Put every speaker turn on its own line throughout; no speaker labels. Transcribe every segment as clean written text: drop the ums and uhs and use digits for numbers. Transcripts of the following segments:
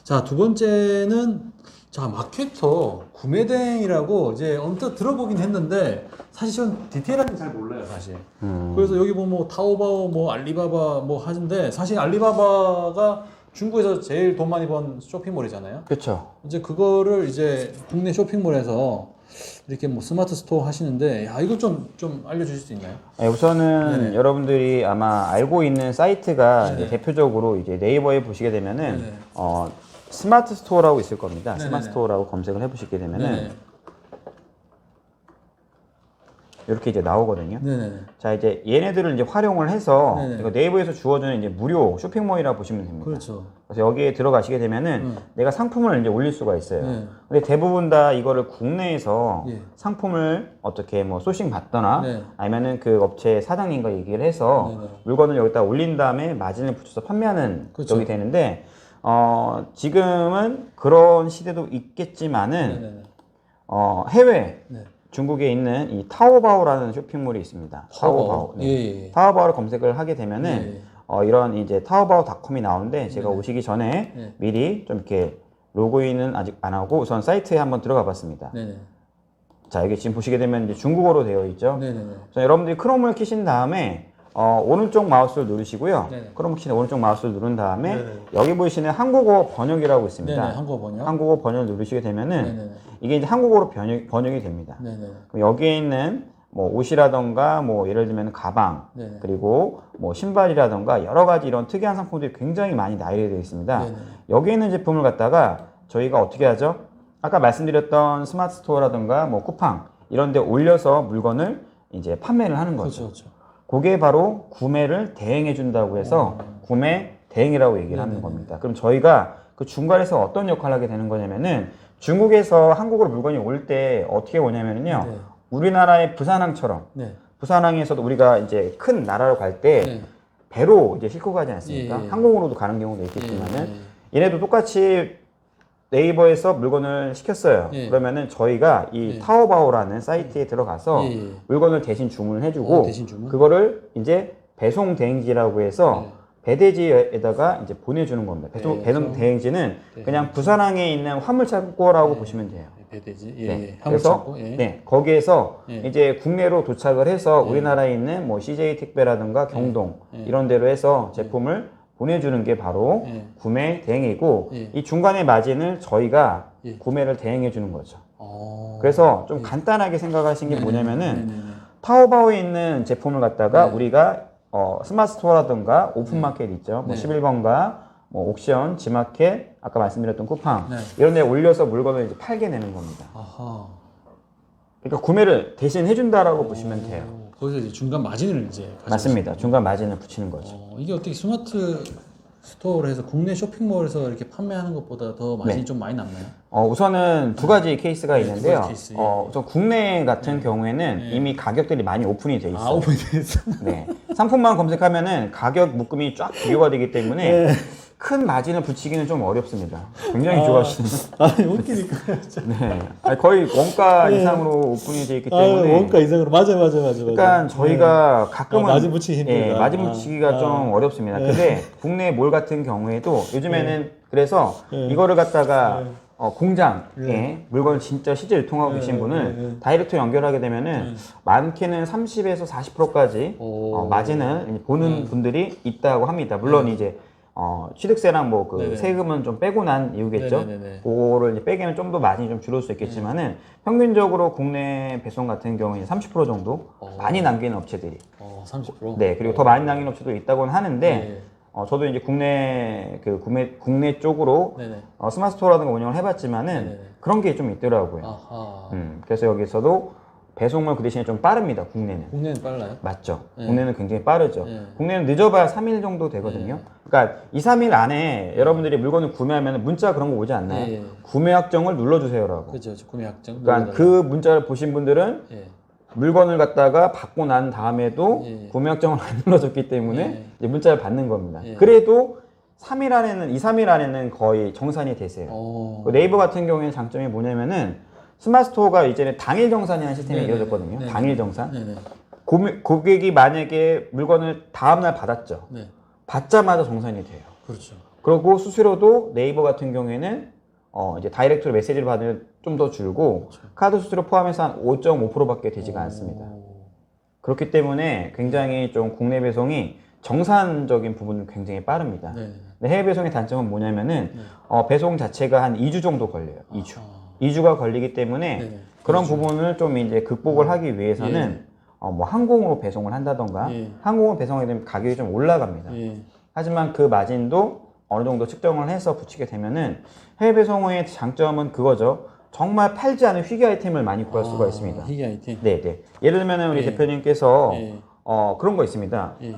자, 두 번째는 자, 마케터 구매대행이라고 이제 언뜻 들어보긴 했는데 사실 저는 디테일하게 잘 몰라요, 사실. 그래서 여기 보면 뭐 타오바오, 뭐 알리바바 뭐 하는데 사실 알리바바가 중국에서 제일 돈 많이 번 쇼핑몰이잖아요.
그렇죠.
이제 그거를 이제 국내 쇼핑몰에서 이렇게 뭐 스마트 스토어 하시는데 야, 이거 좀 알려주실 수 있나요?
네, 우선은
네네.
여러분들이 아마 알고 있는 사이트가
네네.
이제 대표적으로 이제 네이버에 보시게 되면은
네네.
스마트 스토어라고 있을 겁니다.
네네네.
스마트 스토어라고 검색을 해보시게 되면은
네네.
이렇게 이제 나오거든요.
네네.
자, 이제 얘네들을 이제 활용을 해서
네네.
이거 네이버에서 주어주는 이제 무료 쇼핑몰이라고 보시면 됩니다.
그렇죠.
그래서 여기에 들어가시게 되면은 내가 상품을 이제 올릴 수가 있어요.
네.
근데 대부분 다 이거를 국내에서
예.
상품을 어떻게 뭐 소싱 받거나
네.
아니면은 그 업체 사장님과 얘기를 해서
네네.
물건을 여기다 올린 다음에 마진을 붙여서 판매하는
그렇죠.
쪽이 되는데 지금은 그런 시대도 있겠지만은
네네.
해외
네.
중국에 있는 이 타오바오라는 쇼핑몰이 있습니다. 타오바오. 네.
예.
타오바오를 검색을 하게 되면은
예.
이런 이제 타오바오닷컴이 나오는데 제가 오시기 전에
네.
미리 좀 이렇게 로그인은 아직 안 하고 우선 사이트에 한번 들어가 봤습니다.
네네.
자, 여기 지금 보시게 되면 이제 중국어로 되어 있죠.
네네네.
자, 여러분들이 크롬을 켜신 다음에 오른쪽 마우스를 누르시고요.
네네.
크롬 키는 오른쪽 마우스를 누른 다음에
네네.
여기 보이시는 한국어 번역이라고 있습니다.
네네. 한국어 번역.
한국어 번역을 누르시게 되면은
네네네.
이게 이제 한국어로 번역이 됩니다.
네네.
그럼 여기에 있는 뭐 옷이라던가 뭐 예를 들면 가방
네네.
그리고 뭐 신발이라던가 여러 가지 이런 특이한 상품들이 굉장히 많이 나열되어 있습니다.
네네.
여기에 있는 제품을 갖다가 저희가 어떻게 하죠? 아까 말씀드렸던 스마트 스토어라던가 뭐 쿠팡 이런 데 올려서 물건을 이제 판매를 하는 거죠.
그렇죠.
그게 바로 구매를 대행해 준다고 해서 구매 대행이라고 얘기를 하는
네네네.
겁니다. 그럼 저희가 그 중간에서 어떤 역할을 하게 되는 거냐면은 중국에서 한국으로 물건이 올 때 어떻게 오냐면요.
네.
우리나라의 부산항처럼
네.
부산항에서도 우리가 이제 큰 나라로 갈 때
네.
배로 이제 싣고 가지 않습니까?
예, 예.
항공으로도 가는 경우도 있겠지만은
예.
얘네도 똑같이 네이버에서 물건을 시켰어요.
예.
그러면은 저희가 이
예.
타오바오라는 사이트에 들어가서
예, 예.
물건을 대신 주문을 해주고
대신 주문?
그거를 이제 배송 대행지라고 해서
네.
배대지에다가 이제 보내주는 겁니다. 배송
배송
대행지는 그냥 부산항에 있는 화물창고라고 보시면 돼요.
배대지. 예.
네.
한국
그래서
찾고. 예.
네, 거기에서
예.
이제 국내로 도착을 해서 우리나라에 있는 뭐 CJ 택배라든가 경동
예.
이런 데로 해서 제품을 보내주는 게 바로
예.
구매 대행이고
예.
이 중간의 마진을 저희가
예.
구매를 대행해 주는 거죠.
어.
그래서 좀 간단하게 생각하시는 게 뭐냐면은
네네네.
타오바오에 있는 제품을 갖다가
네.
우리가 스마트 스토어라든가 오픈마켓 있죠. 뭐
네.
11번가, 뭐 옥션, 지마켓, 아까 말씀드렸던 쿠팡
네.
이런 데 올려서 물건을 이제 팔게 되는 겁니다.
아하.
그러니까 구매를 대신 해준다라고 보시면 돼요.
거기서 이제 중간 마진을 이제 가지고
맞습니다. 중간 마진을 붙이는 거죠.
이게 어떻게 스마트 스토어를 해서 국내 쇼핑몰에서 이렇게 판매하는 것보다 더 마진이
네.
좀 많이 남나요?
우선은 두 가지 케이스가
네,
있는데요.
두 가지 케이스, 예.
우선 국내 같은 경우에는 이미 가격들이 많이 오픈이 돼 있어요.
아, 오픈이 됐어.
네. 상품만 검색하면은 가격 묶음이 쫙 비교가 되기 때문에 큰 마진을 붙이기는 좀 어렵습니다. 굉장히 좋아하시는.
아니, 웃기니까.
네. 아니, 거의 원가 이상으로 오픈이 돼 있기 때문에.
원가 이상으로. 맞아.
그러니까 저희가 가끔은
마진 붙이기 힘들다.
예, 마진 붙이기가 좀 어렵습니다. 근데 국내 몰 같은 경우에도 요즘에는 그래서 이거를 갖다가 공장에 물건을 진짜 실제 유통하고 계신 분을 다이렉트 연결하게 되면은 많게는 30에서 40%까지 마진을 보는 분들이 있다고 합니다. 물론 이제 취득세랑 뭐 그
네네.
세금은 좀 빼고 난 이유겠죠.
네네네네.
그거를 이제 빼기는 좀 더 많이 좀 줄을 수 있겠지만은 평균적으로 국내 배송 같은 경우에 30% 정도 많이 남기는 업체들이
30%?
네, 그리고 더 많이 남기는 업체도 있다고는 하는데
네.
저도 이제 국내 국내 쪽으로
네네.
스마트 스토어라든가 운영을 해봤지만은
네네.
그런 게 좀 있더라고요.
아하.
그래서 여기서도 배송물 그 대신에 좀 빠릅니다. 국내는.
국내는 빨라요?
맞죠.
네.
국내는 굉장히 빠르죠.
네.
국내는 늦어봐야 3일 정도 되거든요. 그러니까 2, 3일 안에 여러분들이 물건을 구매하면 문자 그런 거 오지 않나요?
네.
구매 확정을 눌러주세요라고.
그렇죠. 구매 약정.
그러니까 그 문자를 보신 분들은
예.
물건을 갖다가 받고 난 다음에도
예.
구매 확정을 안 눌러줬기 때문에
예.
이제 문자를 받는 겁니다.
예.
그래도 3일 안에는 2, 3일 안에는 거의 정산이 되세요. 그 네이버 같은 경우에는 장점이 뭐냐면은 스마트 스토어가 이제는 당일 정산이라는 시스템이
네네네.
이루어졌거든요.
네네.
당일 정산.
네네.
고객이 만약에 물건을 다음날 받았죠.
네.
받자마자 정산이 돼요.
그렇죠.
그리고 수수료도 네이버 같은 경우에는 이제 다이렉트로 메시지를 받으면 좀 더 줄고
그렇죠.
카드 수수료 포함해서 한 5.5%밖에 되지가 않습니다. 그렇기 때문에 굉장히 좀 국내 배송이 정산적인 부분은 굉장히 빠릅니다.
네.
근데 해외 배송의 단점은 뭐냐면은
네.
배송 자체가 한 2주 정도 걸려요. 2주.
아.
2주가 걸리기 때문에
네.
그런
2주.
부분을 좀 이제 극복을 하기 위해서는 뭐 항공으로 배송을 한다던가
예.
항공으로 배송하게 되면 가격이 좀 올라갑니다.
예.
하지만 그 마진도 어느 정도 측정을 해서 붙이게 되면은 해외 배송의 장점은 그거죠. 정말 팔지 않은 희귀 아이템을 많이 구할 수가 있습니다.
희귀 아이템.
네, 네. 예를 들면은 우리
예.
대표님께서
예.
그런 거 있습니다.
예.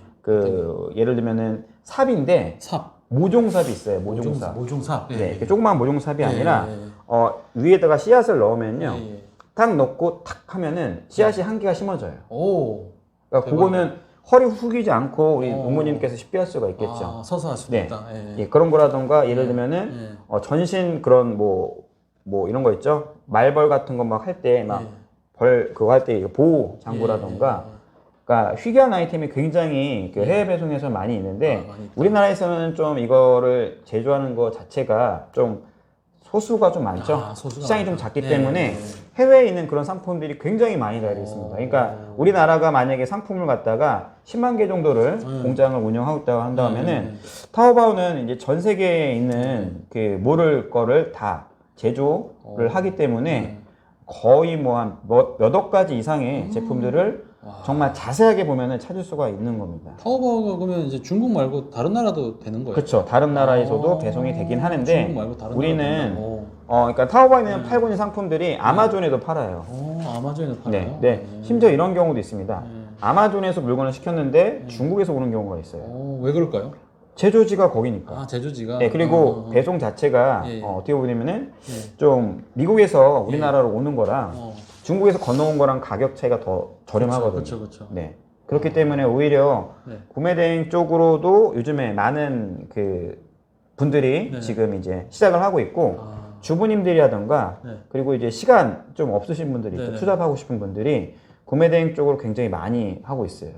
예를 들면은 삽인데
삽.
모종삽이 있어요. 모종삽.
모종삽. 예.
네, 이렇게 조그만 모종삽이
예.
아니라
예.
위에다가 씨앗을 넣으면요.
예. 예.
탁 넣고 탁 하면은 씨앗이 한 개가 심어져요.
오.
그러니까
대박이다.
그거는 허리 후기지 않고 우리 어머님께서 쉽게 할 수가 있겠죠.
아, 서서 할 수
네.
있다. 예.
예, 그런 거라던가 예를 들면은 전신 그런 뭐 이런 거 있죠. 말벌 같은 거 막 할 때 막 그거 할 때 보호 장구라던가 그러니까 희귀한 아이템이 굉장히 그 해외 배송에서 많이 있는데
많이 있다.
우리나라에서는 좀 이거를 제조하는 거 자체가 좀 소수가 좀 많죠.
소수가
시장이 좀
많다.
작기
예,
때문에
예.
해외에 있는 그런 상품들이 굉장히 많이 달려 있습니다. 그러니까 우리나라가 만약에 상품을 갖다가 10만 개 정도를 공장을 운영하고 있다고 한다면은 타오바오는 이제 전 세계에 있는 그 모를 거를 다 제조를 하기 때문에 거의 뭐 한 몇억 가지 이상의 제품들을 정말 자세하게 보면은 찾을 수가 있는 겁니다.
타오바오가 그러면 이제 중국 말고 다른 나라도 되는 거예요?
그렇죠. 다른 나라에서도 배송이 되긴 하는데
중국 말고 다른
우리는
나라도
그러니까 타오바오에 팔고 있는 상품들이 아마존에도 팔아요.
아마존에서 팔아요?
네. 심지어 이런 경우도 있습니다. 아마존에서 물건을 시켰는데 중국에서 오는 경우가 있어요.
왜 그럴까요?
제조지가 거기니까.
제조지가.
네, 그리고 배송 자체가
예.
어떻게 보냐면은 좀 미국에서 우리나라로 오는 거랑 중국에서 건너온 거랑 가격 차이가 더 저렴하거든요.
그렇죠.
네. 그렇기 때문에 오히려 구매대행 쪽으로도 요즘에 많은 그 분들이 지금 이제 시작을 하고 있고 주부님들이라던가 그리고 이제 시간 좀 없으신 분들이 있고 투잡하고 싶은 분들이 구매대행 쪽으로 굉장히 많이 하고 있어요.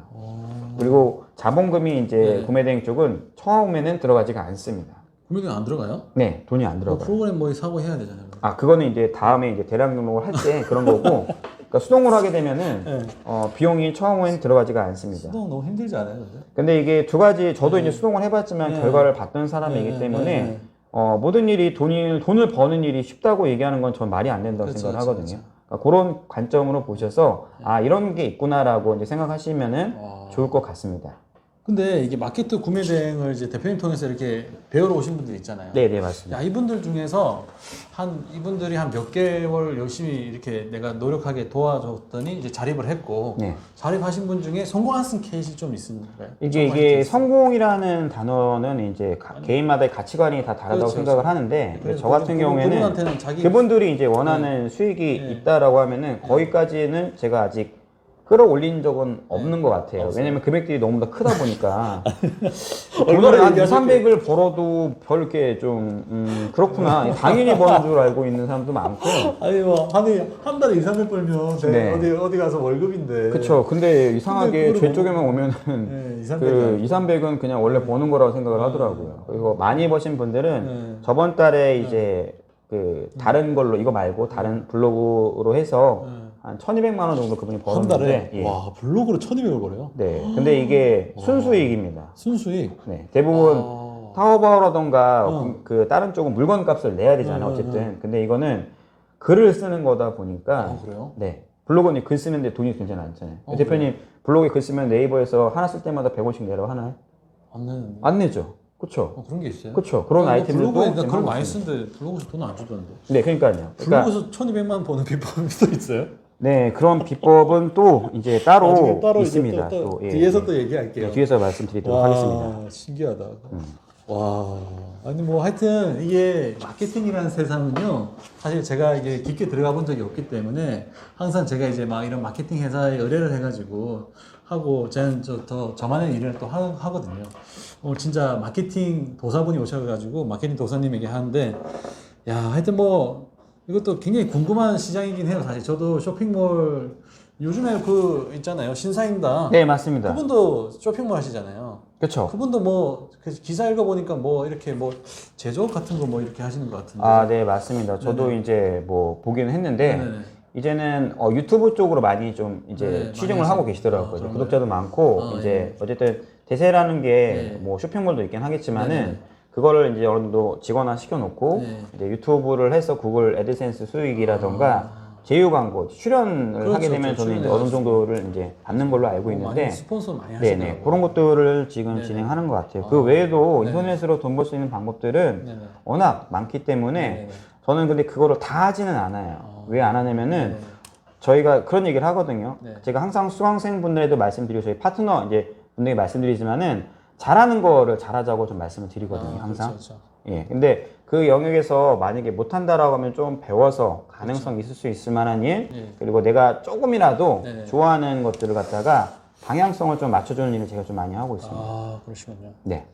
그리고 자본금이 이제 구매대행 쪽은 처음에는 들어가지가 않습니다.
구매가 안 들어가요?
네, 돈이 안 들어가요.
프로그램 뭐 사고 해야 되잖아요.
그거는 이제 다음에 이제 대량 등록을 할 때 그런 거고, 그러니까 수동을 하게 되면은 비용이 처음엔 들어가지가 않습니다.
수동 너무 힘들지 않아요, 근데?
근데 이게 두 가지 저도 이제 수동을 해봤지만 결과를 봤던 사람이기 때문에 모든 일이 돈을 버는 일이 쉽다고 얘기하는 건 전 말이 안 된다고 생각을 하거든요. 그러니까 그런 관점으로 보셔서 이런 게 있구나라고 이제 생각하시면은 좋을 것 같습니다.
근데 이게 마케트 구매 대행을 이제 대표님 통해서 이렇게 배우러 오신 분들 있잖아요.
네, 맞습니다.
이분들 중에서 이분들이 한 몇 개월 열심히 이렇게 내가 노력하게 도와줬더니 이제 자립을 했고 자립하신 분 중에 성공한 케이스 좀 있습니까?
이게 성공이라는 단어는 이제 개인마다의 가치관이 다 다르다고 생각을 하는데 저 같은 경우에는 그분들이 이제 원하는 수익이 있다라고 하면은 거기까지는 제가 아직 끌어올린 적은 없는 것 같아요. 왜냐면 금액들이 너무 다 크다 보니까 돈을 한 2, 300을 벌어도 별 이렇게 좀 그렇구나. 당연히 버는 줄 알고 있는 사람도 많고.
한 달에 2, 300 벌면 어디 가서 월급인데.
그렇죠. 근데 이상하게 제 쪽에만 오면은 2, 300은 그냥 원래 버는 거라고 생각을 하더라고요. 그리고 많이 버신 분들은 저번 달에 이제 그 다른 걸로 이거 말고 다른 블로그로 해서 한 1,200만 원 정도 그분이 벌었는데
한 달에? 와, 블로그로 1,200을 벌어요?
네. 근데 이게 순수익입니다.
순수익?
네. 대부분 타오바오라던가 그 다른 쪽은 물건 값을 내야 되잖아요. 어쨌든. 근데 이거는 글을 쓰는 거다 보니까.
그래요?
네. 블로그는 글 쓰는데 돈이 굉장히 많잖아요. 대표님 블로그에 글 쓰면 네이버에서 하나 쓸 때마다 100원씩 내라고 하나요? 안 내죠. 그쵸?
그런 게 있어요?
그쵸. 그런 아이템들도.
블로그에 글 많이 쓰는데 블로그에서 돈 안 주던데.
네, 그러니까요.
블로그에서 1,200만 원 버는 비법이 또 있어요?
네, 그런 비법은 또 이제 따로 있습니다.
또 뒤에서 또 얘기할게요.
네, 뒤에서 말씀드리도록 하겠습니다.
신기하다. 와, 아니 뭐 하여튼 이게 마케팅이라는 세상은요, 사실 제가 이게 깊게 들어가 본 적이 없기 때문에 항상 제가 이제 막 이런 마케팅 회사에 의뢰를 해가지고 하고 저는 저만의 일을 또 하거든요. 진짜 마케팅 도사분이 오셔가지고 마케팅 도사님에게 하는데, 야, 하여튼 뭐 이것도 굉장히 궁금한 시장이긴 해요. 사실 저도 쇼핑몰 요즘에 그 있잖아요, 신사임당.
네, 맞습니다.
그분도 쇼핑몰 하시잖아요.
그렇죠.
그분도 뭐 기사 읽어보니까 뭐 이렇게 뭐 제조업 같은 거 뭐 이렇게 하시는 것 같은데.
아, 네, 맞습니다. 저도 이제 뭐 보기는 했는데
네네.
이제는 유튜브 쪽으로 많이 좀 이제
네,
치중을
많이
하고
하시죠.
계시더라고요.
정말요?
구독자도 많고 이제 어쨌든 대세라는 게 뭐 쇼핑몰도 있긴 하겠지만은
네네.
그거를 이제 어느 정도 직원화 시켜놓고
네.
이제 유튜브를 해서 구글 애드센스 수익이라던가 제휴 광고 출연을
그렇죠,
하게 되면 저는 이제 어느 정도를 이제 받는 걸로 알고 있는데
많이 스폰서 많이 하시더라고요.
네네 그런 것들을 지금
네네.
진행하는 것 같아요. 그 외에도
네네.
인터넷으로 돈 벌 수 있는 방법들은
네네.
워낙 많기 때문에
네네.
저는 근데 그거를 다 하지는 않아요. 왜 안 하냐면은
네네.
저희가 그런 얘기를 하거든요.
네.
제가 항상 수강생 분들에도 말씀드리고 저희 파트너 이제 분들에게 말씀드리지만은 잘하는 거를 잘하자고 좀 말씀을 드리거든요. 항상.
그렇죠.
예. 근데 그 영역에서 만약에 못한다라고 하면 좀 배워서 가능성이 있을 수 있을 만한 일,
예.
그리고 내가 조금이라도
네네.
좋아하는 것들을 갖다가 방향성을 좀 맞춰주는 일을 제가 좀 많이 하고 있습니다.
아, 그러시군요.
네.